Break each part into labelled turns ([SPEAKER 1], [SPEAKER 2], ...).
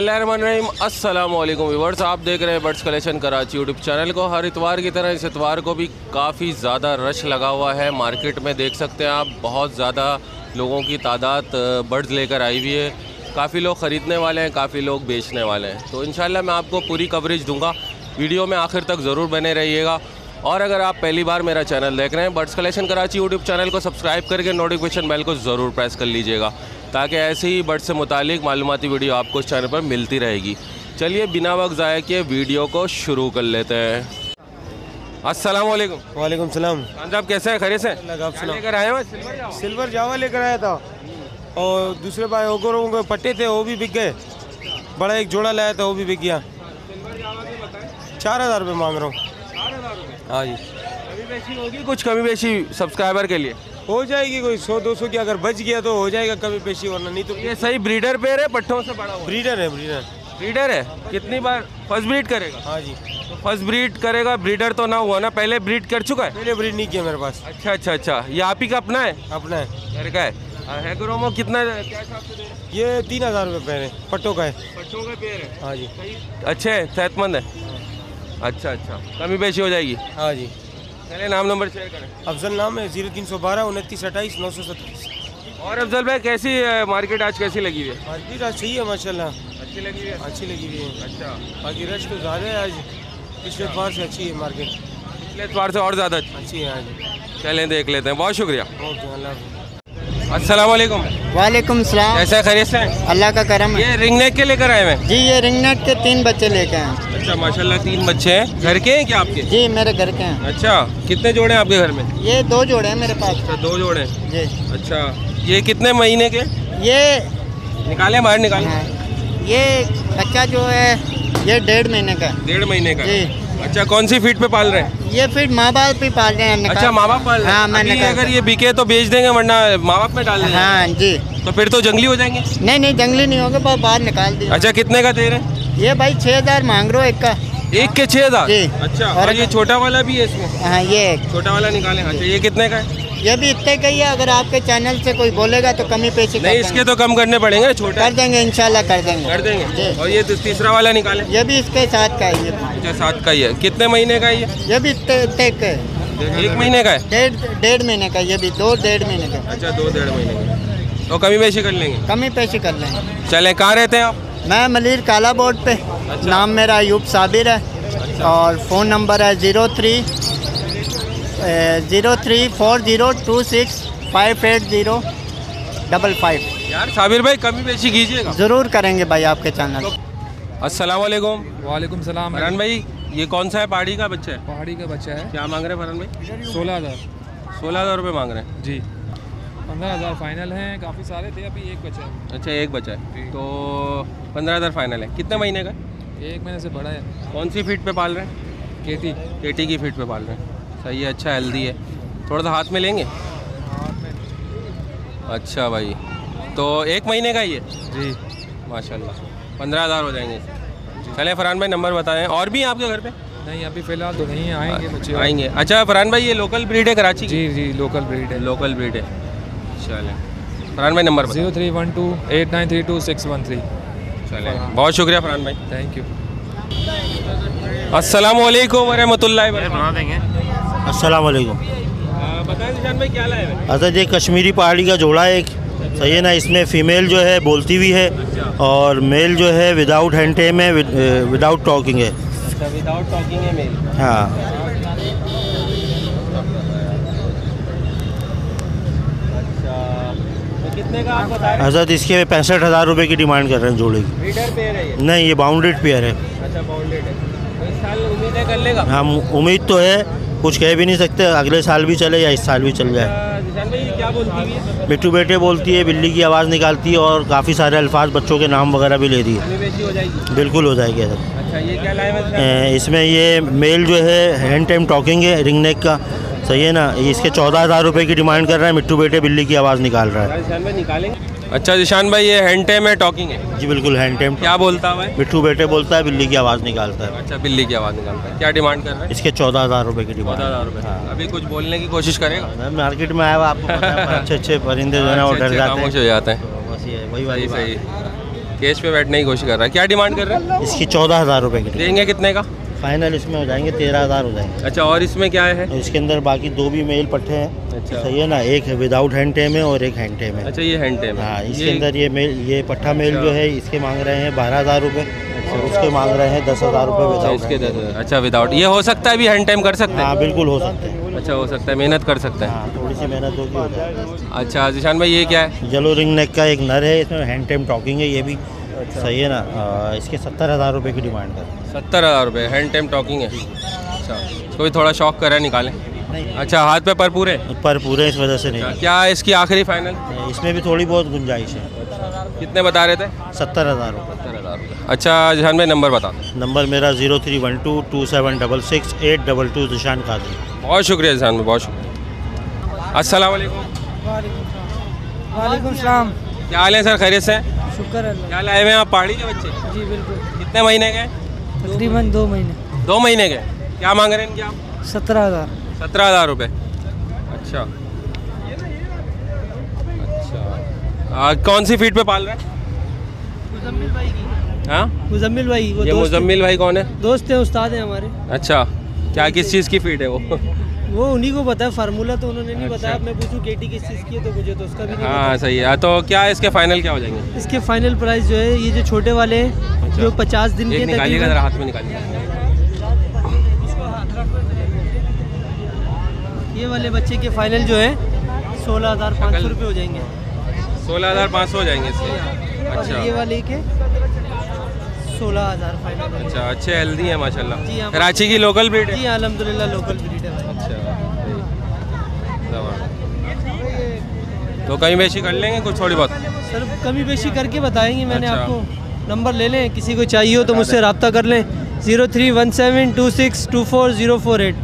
[SPEAKER 1] बिस्मिल्लाहिर्रहमानिर्रहीम। अस्सलामुअलैकुम व्यूअर्स, आप देख रहे हैं birds collection Karachi YouTube channel को। हर इतवार की तरह इस इतवार को भी काफ़ी ज़्यादा रश लगा हुआ है मार्केट में। देख सकते हैं आप, बहुत ज़्यादा लोगों की तादाद बर्ड्स लेकर आई हुई है। काफ़ी लोग ख़रीदने वाले हैं, काफ़ी लोग बेचने वाले हैं। तो इंशाल्लाह मैं आपको पूरी कवरेज दूँगा, वीडियो में आखिर तक ज़रूर बने रहिएगा। और अगर आप पहली बार मेरा चैनल देख रहे हैं birds collection Karachi YouTube channel को सब्सक्राइब करके नोटिफिकेशन बेल को ज़रूर प्रेस कर लीजिएगा, ताकि ऐसे ही बर्ड से मुतालिक मालूमाती वीडियो आपको इस चैनल पर मिलती रहेगी। चलिए बिना वक्त ज़ाया किए वीडियो को शुरू कर लेते हैं। अस्सलाम वालेकुम।
[SPEAKER 2] वालेकुम सलाम।
[SPEAKER 1] आप कैसे हैं? खैरियत से? लेकर आए हैं
[SPEAKER 2] सिल्वर जावा लेकर आया था, और दूसरे भाई ओगरों के पट्टे थे वो भी बिक गए। बड़ा एक जोड़ा लाया था वो भी बिक गया। 4000 रुपये मांग रहा हूँ। हाँ जी।
[SPEAKER 1] कमी बेची होगी? कुछ कमी बेची सब्सक्राइबर के लिए
[SPEAKER 2] हो जाएगी, कोई 100-200 की अगर बच गया तो हो जाएगा कमी पेशी, वरना नहीं तो।
[SPEAKER 1] ये सही ब्रीडर पेयर है? पट्टों से बड़ा हुआ?
[SPEAKER 2] ब्रीडर है,
[SPEAKER 1] ब्रीडर है। कितनी बार फर्स्ट ब्रीड करेगा?
[SPEAKER 2] हाँ जी।
[SPEAKER 1] तो फर्स्ट ब्रीड करेगा, ब्रीडर तो ना हुआ ना, पहले ब्रीड कर चुका है?
[SPEAKER 2] पहले ब्रीड नहीं किया मेरे पास।
[SPEAKER 1] अच्छा, ये आप ही का अपना है?
[SPEAKER 2] अपना है।
[SPEAKER 1] घर का है ग्रोमो कितना क्या हिसाब से दे रहे हैं?
[SPEAKER 2] ये 3000 रुपये पैर है, पट्टों का है।
[SPEAKER 1] पट्टों का पेयर है?
[SPEAKER 2] हाँ जी।
[SPEAKER 1] अच्छे है, सेहतमंद है। अच्छा, कमी बेची हो जाएगी?
[SPEAKER 2] हाँ जी।
[SPEAKER 1] चलिए नाम नंबर शेयर करें।
[SPEAKER 2] अफजल नाम है, 0312 29 28 927।
[SPEAKER 1] और अफजल भाई, कैसी मार्केट आज कैसी लगी हुई है?
[SPEAKER 2] मार्केट आज सही है माशाल्लाह।
[SPEAKER 1] अच्छी लगी हुई है?
[SPEAKER 2] अच्छी लगी हुई है।
[SPEAKER 1] अच्छा,
[SPEAKER 2] बाकी रश तो ज़्यादा है आज, पिछले एतवार से अच्छी है मार्केट।
[SPEAKER 1] पिछले एतवार से और ज़्यादा
[SPEAKER 2] अच्छी है आज।
[SPEAKER 1] चलें देख लेते हैं, बहुत शुक्रिया।
[SPEAKER 2] ओके, अल्लाह हाफ़िज़।
[SPEAKER 1] अस्सलाम वालेकुम।
[SPEAKER 3] वालेकुम सलाम।
[SPEAKER 1] कैसे खैरियत से हैं?
[SPEAKER 3] अल्लाह का करम है।
[SPEAKER 1] ये रिंग नेक के लेकर आए हैं?
[SPEAKER 3] जी, ये रिंगनेट के 3 बच्चे लेके हैं।
[SPEAKER 1] अच्छा माशाल्लाह, 3 बच्चे हैं। घर के हैं क्या आपके?
[SPEAKER 3] जी, मेरे घर के हैं।
[SPEAKER 1] अच्छा, कितने जोड़े हैं आपके घर में?
[SPEAKER 3] ये 2 जोड़े हैं मेरे पास।
[SPEAKER 1] अच्छा, 2 जोड़े हैं।
[SPEAKER 3] जी।
[SPEAKER 1] अच्छा, ये कितने महीने के?
[SPEAKER 3] ये
[SPEAKER 1] निकालें, बाहर निकालें।
[SPEAKER 3] हाँ, ये बच्चा जो है ये 1.5 महीने का है।
[SPEAKER 1] 1.5 महीने का?
[SPEAKER 3] जी।
[SPEAKER 1] अच्छा, कौन सी फीड पे पाल रहे हैं?
[SPEAKER 3] ये फिर माँ बाप भी पाल रहे हैं।
[SPEAKER 1] अच्छा, माँ बाप पाल रहे हैं?
[SPEAKER 3] हाँ,
[SPEAKER 1] अभी अगर ये बिके तो बेच देंगे, वरना माँ बाप में डाल देंगे?
[SPEAKER 3] हाँ जी।
[SPEAKER 1] तो फिर तो जंगली हो जाएंगे?
[SPEAKER 3] नहीं, जंगली नहीं होगा, पर बाहर निकाल दिया।
[SPEAKER 1] अच्छा, कितने का दे रहे हैं?
[SPEAKER 3] ये भाई 6000 मांग रहे हो एक का।
[SPEAKER 1] एक के 6000?
[SPEAKER 3] जी।
[SPEAKER 1] अच्छा, और ये छोटा वाला भी है इसमें?
[SPEAKER 3] हाँ, ये
[SPEAKER 1] छोटा वाला निकालें। अच्छा, ये कितने का है?
[SPEAKER 3] ये भी इतने का ही है। अगर आपके चैनल से कोई बोलेगा तो कमी पेशी
[SPEAKER 1] नहीं, इसके तो कम करने पड़ेंगे। छोटा
[SPEAKER 3] कर देंगे, इंशाल्लाह कर
[SPEAKER 1] कर देंगे।
[SPEAKER 3] जी।
[SPEAKER 1] और ये तीसरा वाला निकालें।
[SPEAKER 3] ये भी इसके साथ का है। ये
[SPEAKER 1] अच्छा, 7 का ही है। कितने महीने का है
[SPEAKER 3] ये भी इतने का है।
[SPEAKER 1] 1 महीने का है?
[SPEAKER 3] 1.5 महीने का। ये भी 2-1.5 महीने का।
[SPEAKER 1] अच्छा, 2-1.5 महीने का। तो कमी बेशी कर लेंगे?
[SPEAKER 3] कमी पेशी कर लेंगे।
[SPEAKER 1] चलें, कहाँ रहते हैं आप?
[SPEAKER 3] मैं मलिर काला बोर्ड पे।
[SPEAKER 1] अच्छा।
[SPEAKER 3] नाम मेरा अयूब साबिर है।
[SPEAKER 1] अच्छा।
[SPEAKER 3] और फ़ोन नंबर है 03-402658055।
[SPEAKER 1] यार साबिर भाई, कमी बेशी कीजिएगा।
[SPEAKER 3] ज़रूर करेंगे भाई आपके चैनल।
[SPEAKER 1] अस्सलाम वालेकुम।
[SPEAKER 4] वालेकुम सलाम।
[SPEAKER 1] फरहान भाई, ये कौन सा है? पहाड़ी का बच्चा है?
[SPEAKER 4] पहाड़ी का बच्चा है।
[SPEAKER 1] क्या मांग रहे हैं फरहान भाई?
[SPEAKER 4] 16,000।
[SPEAKER 1] 16,000 रुपये मांग रहे हैं?
[SPEAKER 4] जी। 15,000 फाइनल हैं। काफ़ी सारे थे, अभी एक बचा है।
[SPEAKER 1] अच्छा, एक बच्चा है तो 15,000 फाइनल है। कितने महीने का?
[SPEAKER 4] 1 महीने से बड़ा है।
[SPEAKER 1] कौन सी फीड पे पाल रहे हैं? केटी की फीड पे पाल रहे हैं। सही है, अच्छा हेल्दी है। थोड़ा सा हाथ में लेंगे? अच्छा भाई, तो 1 महीने का ही है?
[SPEAKER 4] जी।
[SPEAKER 1] माशाल्लाह, 15,000 हो जाएंगे। चलें फरहान भाई, नंबर बताएं। और भी हैं आपके घर पे?
[SPEAKER 4] नहीं, अभी फ़िलहाल तो नहीं है, आएंगे बच्चे।
[SPEAKER 1] आएंगे। अच्छा फरहान भाई, ये लोकल ब्रीड है कराची की?
[SPEAKER 4] जी, लोकल ब्रीड है।
[SPEAKER 1] लोकल ब्रीड है। चलें फरहान भाई, नंबर बताएं।
[SPEAKER 4] 03128932
[SPEAKER 1] चलें, बहुत शुक्रिया फरहान भाई।
[SPEAKER 4] Thank you.
[SPEAKER 1] अस्सलाम वालेकुम वरहमतुल्लाहि
[SPEAKER 5] बना देंगे। अस्सलाम वालेकुम।
[SPEAKER 1] बताएं निशान भाई, क्या लाए हैं?
[SPEAKER 5] अच्छा, ये कश्मीरी पहाड़ी का जोड़ा है एक, सही है ना। इसमें फ़ीमेल जो है बोलती भी है, और मेल जो है विदाउट हैंड टेम है, विदाउट टॉकिंग है।
[SPEAKER 1] अच्छा, विदाउट टॉकिंग है मेल।
[SPEAKER 5] हाँ।
[SPEAKER 1] अच्छा, तो कितने का आप बता रहे हैं?
[SPEAKER 5] हज़रत इसके 65,000 रुपये की डिमांड कर रहे हैं जोड़े की।
[SPEAKER 1] ब्रीडर पेयर है ये?
[SPEAKER 5] नहीं, ये बाउंडेड पेयर है।
[SPEAKER 1] अच्छा, बाउंडेड है। तो इस साल उम्मीद है कर लेगा?
[SPEAKER 5] हम उम्मीद तो है, कुछ कह भी नहीं सकते, अगले साल भी चले या इस साल भी चल जाए।
[SPEAKER 1] निशान भाई, ये क्या बोलती है?
[SPEAKER 5] बिट्टू बेटे बोलती है, बिल्ली की आवाज़ निकालती है, और काफ़ी सारे अल्फाज बच्चों के नाम वगैरह भी ले दी है।
[SPEAKER 1] कमी बेची हो जाएगी?
[SPEAKER 5] बिल्कुल हो जाएगी सर।
[SPEAKER 1] अच्छा, ये क्या लाए हैं?
[SPEAKER 5] इसमें ये मेल जो है हैंड टाइम टॉकिंग है, रिंग नेक का, सही है ना। इसके 14,000 रुपये की डिमांड कर रहा है। मिट्टू बेटे बिल्ली की आवाज़ निकाल रहा है।
[SPEAKER 1] निशान भाई निकालेंगे। अच्छा निशान भाई, ये हैंड टाइम है टॉकिंग है?
[SPEAKER 5] जी बिल्कुल, हैंड टाइम।
[SPEAKER 1] क्या बोलता है?
[SPEAKER 5] मिट्टू बेटे बोलता है, बिल्ली की आवाज़ निकालता है।
[SPEAKER 1] अच्छा, बिल्ली की आवाज़ निकालता है। क्या डिमांड कर रहा है?
[SPEAKER 5] इसके 14,000 रुपये की डिमांड।
[SPEAKER 1] 14,000 रुपये। अभी कुछ बोलने की कोशिश करेगा?
[SPEAKER 5] मैं मार्केट में आया हुआ, आपको पता है, अच्छे अच्छे परिंदे जो है ना वो डर जाते हैं।
[SPEAKER 1] खामोश हो जाते हैं।
[SPEAKER 5] बस ये वही वाली
[SPEAKER 1] सही। केज पे बैठने की कोशिश कर रहा है। क्या डिमांड कर रहे हैं?
[SPEAKER 5] इसकी 14,000 रुपये की।
[SPEAKER 1] देंगे कितने का?
[SPEAKER 5] फाइनल इसमें हो जाएंगे 13,000 हो जाएंगे।
[SPEAKER 1] अच्छा, और इसमें क्या है?
[SPEAKER 5] और इसके अंदर बाकी 2 भी मेल पट्टे हैं।
[SPEAKER 1] अच्छा।
[SPEAKER 5] सही है ना, एक विदाउट हैंड टेम है और एक हैंड टेम है।
[SPEAKER 1] अच्छा, ये हैंड टेम है।
[SPEAKER 5] हाँ, इसके अंदर ये पट्टा मेल जो है इसके मांग रहे हैं 12,000 रुपये और उसके मांग रहे हैं 10,000 रुपये विदाउट।
[SPEAKER 1] इसके 10,000। अच्छा, विदाउट। ये हो सकता है अभी हैंड टाइम कर सकते हैं?
[SPEAKER 5] हाँ बिल्कुल हो सकते हैं।
[SPEAKER 1] अच्छा, हो सकता है, मेहनत कर सकते हैं।
[SPEAKER 5] हाँ, थोड़ी सी मेहनत होगी हो जाएगा।
[SPEAKER 1] अच्छा जिशान भाई, ये क्या है?
[SPEAKER 5] येलो रिंग नेक का एक नर है, इसमें हैंड टेम टॉकिंग है ये भी। सही है ना, इसके 70,000 रुपये की डिमांड कर।
[SPEAKER 1] 70,000 रुपये हैंड टाइम टॉकिंग है। अच्छा, इसको भी थोड़ा शौक करा निकालें।
[SPEAKER 5] नहीं,
[SPEAKER 1] अच्छा, हाथ पे पर पूरे?
[SPEAKER 5] पर पूरे इस वजह से नहीं।
[SPEAKER 1] क्या है इसकी आखिरी फाइनल?
[SPEAKER 5] इसमें भी थोड़ी बहुत गुंजाइश है।
[SPEAKER 1] कितने बता रहे थे?
[SPEAKER 5] 70,000 रुपये।
[SPEAKER 1] 70,000 रुपये। अच्छा जिशान भाई, नंबर बता दें।
[SPEAKER 5] नंबर मेरा 03122766 जिशान कादरी।
[SPEAKER 1] बहुत शुक्रिया जिशान भाई, बहुत शुक्रिया। अस्सलाम वालेकुम।
[SPEAKER 6] वालेकुम सलाम।
[SPEAKER 1] क्या हाल है सर, खैरियत से?
[SPEAKER 6] शुक्र अल्लाह।
[SPEAKER 1] क्या लाए हुए हैं आप? पहाड़ी के बच्चे?
[SPEAKER 6] जी बिल्कुल।
[SPEAKER 1] कितने महीने के?
[SPEAKER 6] तकरीबन 2 महीने।
[SPEAKER 1] 2 महीने के। क्या मांग रहे हैं इनके आप?
[SPEAKER 6] 17,000।
[SPEAKER 1] 17,000 रुपये। अच्छा अच्छा, कौन सी फीड पे पाल रहे हैं?
[SPEAKER 6] मुजम्मिल भाई की।
[SPEAKER 1] हाँ,
[SPEAKER 6] मुजम्मिल भाई, वो
[SPEAKER 1] ये
[SPEAKER 6] दोस्त
[SPEAKER 1] मुजम्मिल भाई कौन है?
[SPEAKER 6] दोस्त है, उस्ताद हैं हमारे।
[SPEAKER 1] अच्छा, क्या किस चीज़ की फीड है वो?
[SPEAKER 6] वो उन्हीं को पता है, फार्मूला तो उन्होंने नहीं बताया। अब मैं पूछूँ केटी किस चीज़ की है तो मुझे तो उसका भी नहीं
[SPEAKER 1] हाँ सही है। तो क्या इसके फाइनल क्या हो जाएंगे?
[SPEAKER 6] पता। इसके फाइनल प्राइस जो है, ये जो छोटे वाले हैं जो 50 दिन
[SPEAKER 1] एक
[SPEAKER 6] के
[SPEAKER 1] निकालिएगा,
[SPEAKER 6] तकरीबन,
[SPEAKER 1] जरा हाथ में निकालिए।
[SPEAKER 6] ये वाले बच्चे के फाइनल जो है 16,500 रुपये हो जाएंगे।
[SPEAKER 1] 16,500 हो जाएंगे इसके।
[SPEAKER 6] और
[SPEAKER 1] अच्छा
[SPEAKER 6] ये वाले के 16,000 फाइनल।
[SPEAKER 1] अच्छा, अच्छे हेल्दी है माशाल्लाह।
[SPEAKER 6] जी हाँ।
[SPEAKER 1] कराची की लोकल ब्रीड है?
[SPEAKER 6] जी अल्हम्दुलिल्लाह लोकल ब्रीड है भाई।
[SPEAKER 1] अच्छा, तो कहीं बेची कर लेंगे कुछ थोड़ी बहुत?
[SPEAKER 6] सर कमी बेशी करके बताएंगे। मैंने
[SPEAKER 1] अच्छा।
[SPEAKER 6] आपको नंबर ले लें, किसी को चाहिए हो तो मुझसे रब्ता कर लें। 0317262408।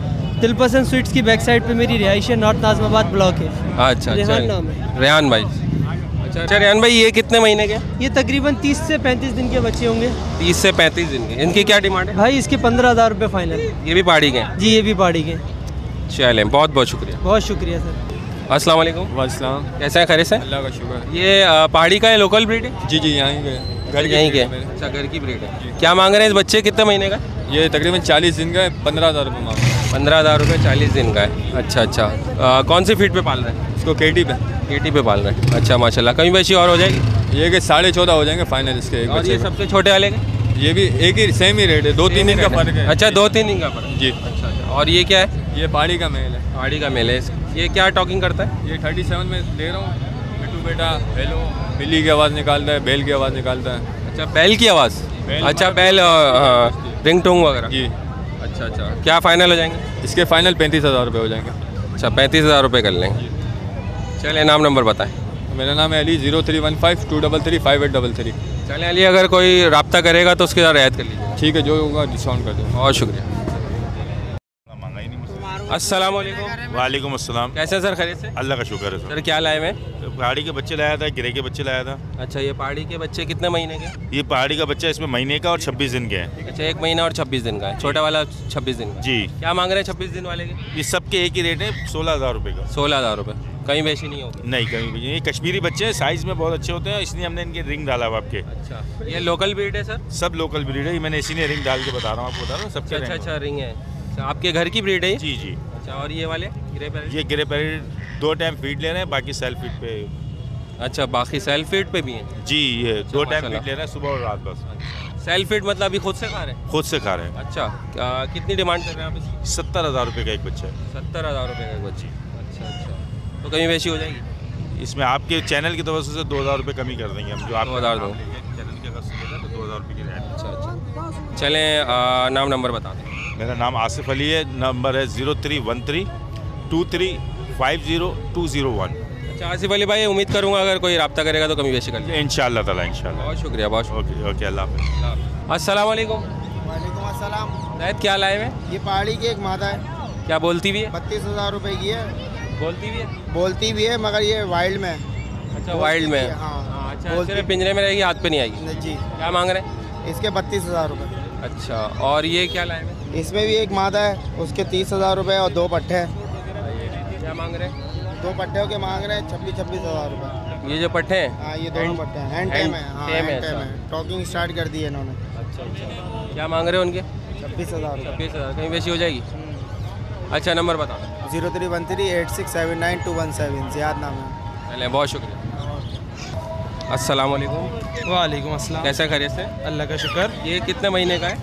[SPEAKER 6] दिलपसंद स्वीट्स की बैक साइड पे मेरी रिहाइश है, नॉर्थ नाज़माबाद ब्लॉक है।
[SPEAKER 1] अच्छा,
[SPEAKER 6] रेहान नाम है।
[SPEAKER 1] रेहान भाई। अच्छा रेहान भाई, ये कितने महीने के?
[SPEAKER 6] ये तकरीबन 30 से 35 दिन के बच्चे होंगे।
[SPEAKER 1] 30 से 35 दिन के। इनकी क्या डिमांड है?
[SPEAKER 6] भाई इसके 15,000 रुपये फाइनल।
[SPEAKER 1] ये भी पहाड़ी के हैं?
[SPEAKER 6] जी ये भी पहाड़ी के।
[SPEAKER 1] चलें, बहुत बहुत शुक्रिया।
[SPEAKER 6] बहुत शुक्रिया सर।
[SPEAKER 1] अस्सलाम वालेकुम।
[SPEAKER 7] वालेकुम।
[SPEAKER 1] कैसे हैं, खैरियत से?
[SPEAKER 7] अल्लाह का शुक्र।
[SPEAKER 1] ये पहाड़ी का है, लोकल ब्रीड है?
[SPEAKER 7] जी जी, यहाँ के घर
[SPEAKER 1] यहीं के? अच्छा, घर की ब्रीड है। क्या मांग रहे हैं इस बच्चे, कितने महीने का?
[SPEAKER 7] ये तकरीबन 40 दिन का है, 15,000 रुपये मांग।
[SPEAKER 1] 15,000 रुपये 40 दिन का है। अच्छा अच्छा, कौन सी फीड पे पाल रहे हैं?
[SPEAKER 7] इसको केटी पे।
[SPEAKER 1] केटी पे पाल रहे हैं। अच्छा माशाल्लाह, कहीं बेची और हो जाएगी?
[SPEAKER 7] ये के 14.5 हो जाएंगे फाइनल इसके एक
[SPEAKER 1] और
[SPEAKER 7] बच्चे
[SPEAKER 1] ये
[SPEAKER 7] के।
[SPEAKER 1] सबसे छोटे वाले के?
[SPEAKER 7] ये भी एक ही सेम ही रेट है, 2-3 दिन का फर्क है।
[SPEAKER 1] अच्छा, 2-3 दिन का फर्क।
[SPEAKER 7] जी।
[SPEAKER 1] अच्छा अच्छा, और ये क्या है?
[SPEAKER 7] ये पहाड़ी का मेल है।
[SPEAKER 1] पहाड़ी का मेल है। ये क्या टॉकिंग करता है?
[SPEAKER 7] ये 37 में दे रहा हूँ। मिट्टू बेटा हेलो, बिल्ली की आवाज़ निकालता है, बैल की आवाज़ निकालता है।
[SPEAKER 1] अच्छा, बैल की आवाज़?
[SPEAKER 7] बैल
[SPEAKER 1] अच्छा,
[SPEAKER 7] मार-
[SPEAKER 1] बैल रिंग टोंग वगैरह?
[SPEAKER 7] जी।
[SPEAKER 1] अच्छा अच्छा, क्या फाइनल हो जाएंगे?
[SPEAKER 7] इसके फाइनल 35,000 रुपये हो जाएंगे।
[SPEAKER 1] अच्छा, 35,000 रुपये कर लेंगे। चलिए, नाम नंबर बताएं।
[SPEAKER 7] मेरा नाम है अली, 0315-233-5833।
[SPEAKER 1] चलिए अली, अगर कोई रब्ता करेगा तो उसके साथ रियायत कर लीजिए।
[SPEAKER 7] ठीक है, जो होगा डिस्काउंट कर दूँगा।
[SPEAKER 1] बहुत शुक्रिया। अस्सलाम वालेकुम।
[SPEAKER 8] वालेकुम अस्सलाम।
[SPEAKER 1] कैसे हैं सर, खैरियत से?
[SPEAKER 8] अल्लाह का शुक्र है सर।
[SPEAKER 1] सर क्या लाए हुए?
[SPEAKER 8] पहाड़ी के बच्चे लाया था, गिरे के बच्चे लाया था।
[SPEAKER 1] अच्छा, ये पहाड़ी के बच्चे कितने महीने के?
[SPEAKER 8] ये पहाड़ी का बच्चा इसमें महीने का और 26 दिन के हैं।
[SPEAKER 1] अच्छा, 1 महीना और 26 दिन का है। छोटा वाला 26 दिन का।
[SPEAKER 8] जी।
[SPEAKER 1] क्या मांग रहे हैं 26 दिन वाले के?
[SPEAKER 8] ये सबके एक ही रेट है, 16,000 रुपये का।
[SPEAKER 1] 16,000 रुपये। कहीं बेची नहीं होगी?
[SPEAKER 8] नहीं कहीं भी। ये कश्मीरी बच्चे हैं, साइज़ में बहुत अच्छे होते हैं, इसलिए हमने इनके रिंग डाला हुआ आपके।
[SPEAKER 1] अच्छा, ये लोकल ब्रीड है सर?
[SPEAKER 8] सब लोकल ब्रीड है, ये मैंने इसी ने रिंग डाल के बता रहा हूँ, आपको बता रहा हूँ सबके।
[SPEAKER 1] अच्छा अच्छा, रिंग है। अच्छा, आपके घर की ब्रीड है ये?
[SPEAKER 8] जी जी।
[SPEAKER 1] अच्छा, और ये वाले ग्रे पैरेट?
[SPEAKER 8] ये गिरे पैरेट 2 टाइम फीड ले रहे हैं, बाकी सेल्फ फीड पे।
[SPEAKER 1] अच्छा, बाकी सेल्फ फीड पे भी हैं?
[SPEAKER 8] जी, ये 2 टाइम
[SPEAKER 1] माशाल्लाह।
[SPEAKER 8] फीड ले रहे हैं, सुबह और रात बस।
[SPEAKER 1] सेल्फ फीड मतलब अभी खुद से खा रहे हैं?
[SPEAKER 8] खुद से खा रहे हैं।
[SPEAKER 1] अच्छा, कितनी डिमांड कर रहे हैं आप इसकी?
[SPEAKER 8] 70,000 रुपये का एक बच्चा है।
[SPEAKER 1] 70,000 रुपये का एक बच्ची। अच्छा अच्छा, तो कहीं बेची हो जाएगी?
[SPEAKER 8] इसमें आपके चैनल की तरफ से 2,000 रुपये कमी कर देंगे हम, जो आप
[SPEAKER 1] 2,000 दो।
[SPEAKER 8] चैनल के अगर से तो 2,000 रुपये की रेट।
[SPEAKER 1] अच्छा अच्छा, चलें नाम नंबर बता दें।
[SPEAKER 8] मेरा नाम आसिफ अली है, नंबर है 031323500201।
[SPEAKER 1] अच्छा आसिफ अली भाई, उम्मीद करूंगा अगर कोई रब्ता करेगा तो कमी बेशी कर लेंगे।
[SPEAKER 8] इंशाअल्लाह ताला इंशाअल्लाह।
[SPEAKER 1] बहुत शुक्रिया, बहुत शुक्रिया।
[SPEAKER 8] ओके ओके, अल्लाह हाफ़िज़।
[SPEAKER 1] अस्सलाम वालेकुम।
[SPEAKER 9] वालेकुम अस्सलाम।
[SPEAKER 1] जैद, क्या लाए हुए?
[SPEAKER 9] ये पहाड़ी की एक मादा है,
[SPEAKER 1] क्या बोलती भी है?
[SPEAKER 9] 32,000 रुपये की है।
[SPEAKER 1] बोलती भी है?
[SPEAKER 9] बोलती भी है मगर ये वाइल्ड में है।
[SPEAKER 1] अच्छा, वाइल्ड में है।
[SPEAKER 9] हाँ।
[SPEAKER 1] अच्छा,
[SPEAKER 9] बोलती-
[SPEAKER 1] सिर्फ पिंजरे में रहेगी, हाथ पे नहीं आएगी?
[SPEAKER 9] जी।
[SPEAKER 1] क्या मांग रहे हैं?
[SPEAKER 9] इसके 32,000 रुपये।
[SPEAKER 1] अच्छा, और ये क्या लाए हुए?
[SPEAKER 9] इसमें भी एक मादा है, उसके 30,000 रुपये और 2 पट्टे हैं।
[SPEAKER 1] क्या मांग रहे हैं?
[SPEAKER 9] 2 पट्टियों के मांग रहे हैं 26,000 रुपये।
[SPEAKER 1] ये जो पट्टे हैं
[SPEAKER 9] हाँ ये दोनों पट्टे हैं, हैंड टेम है। हाँ
[SPEAKER 1] टेम है,
[SPEAKER 9] हैंड टेम
[SPEAKER 1] अच्छा।
[SPEAKER 9] है, टॉकिंग स्टार्ट कर दी है इन्होंने।
[SPEAKER 1] अच्छा। क्या मांग रहे हो उनके?
[SPEAKER 9] 26,000 रुपये।
[SPEAKER 1] 26,000 कहीं बेची हो जाएगी? अच्छा नंबर बता।
[SPEAKER 9] 0313867217 ज़ियाद नाम है।
[SPEAKER 1] चलें बहुत शुक्रिया। अस्सलाम वालेकुम।
[SPEAKER 10] वालेकुम अस्सलाम।
[SPEAKER 1] कैसा खैरियत से?
[SPEAKER 10] अल्लाह का शुक्र।
[SPEAKER 1] ये कितने महीने का है?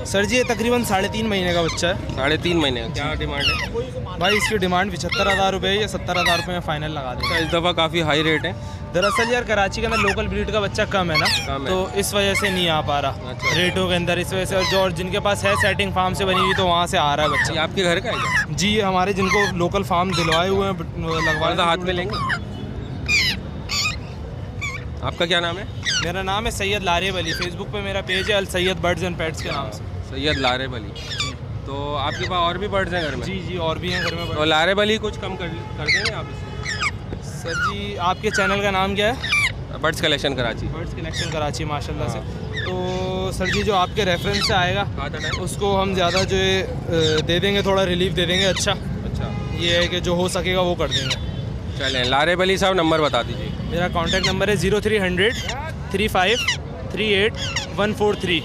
[SPEAKER 10] सर जी ये तकरीबन 3.5 महीने का बच्चा है।
[SPEAKER 1] 3.5 महीने का। क्या डिमांड है?
[SPEAKER 10] भाई इसकी डिमांड 75,000 रुपये है, या 70,000 रुपये में फ़ाइनल लगा दें।
[SPEAKER 1] इस दफ़ा काफ़ी हाई रेट है।
[SPEAKER 10] दरअसल यार कराची के अंदर लोकल ब्रीड का बच्चा कम है ना,
[SPEAKER 1] कम है।
[SPEAKER 10] तो इस वजह से नहीं आ पा रहा रेटों के अंदर, इस वजह से। और जो और जिनके पास है सेटिंग फार्म से बनी हुई तो वहाँ से आ रहा है
[SPEAKER 1] ये
[SPEAKER 10] बच्चा।
[SPEAKER 1] आपके घर का है क्या?
[SPEAKER 10] जी हमारे जिनको लोकल फार्म दिलवाए हुए हैं लगवा
[SPEAKER 1] वाला हाथ में लेंगे। आपका क्या नाम है?
[SPEAKER 10] मेरा नाम है सैयद लारेब अली। फेसबुक पे मेरा पेज है अल सैयद बर्ड्स एंड पेट्स के नाम से।
[SPEAKER 1] सैयद लारेब अली। तो आपके पास और भी बर्ड्स हैं घर में?
[SPEAKER 10] जी जी और भी हैं घर में
[SPEAKER 1] तो लारेब अली कुछ कम कर देंगे आप इससे?
[SPEAKER 10] सर जी आपके चैनल का नाम क्या है?
[SPEAKER 1] Birds collection Karachi.
[SPEAKER 10] Birds collection Karachi माशाल्लाह से। तो सर जी जो आपके रेफरेंस से आएगा उसको हम ज़्यादा जो है दे देंगे, थोड़ा रिलीफ दे देंगे। अच्छा ये है कि जो हो सकेगा वो कर देंगे।
[SPEAKER 1] चलें लारेब अली साहब नंबर बता दीजिए।
[SPEAKER 10] मेरा कॉन्टैक्ट नंबर है 0300 35 38 143।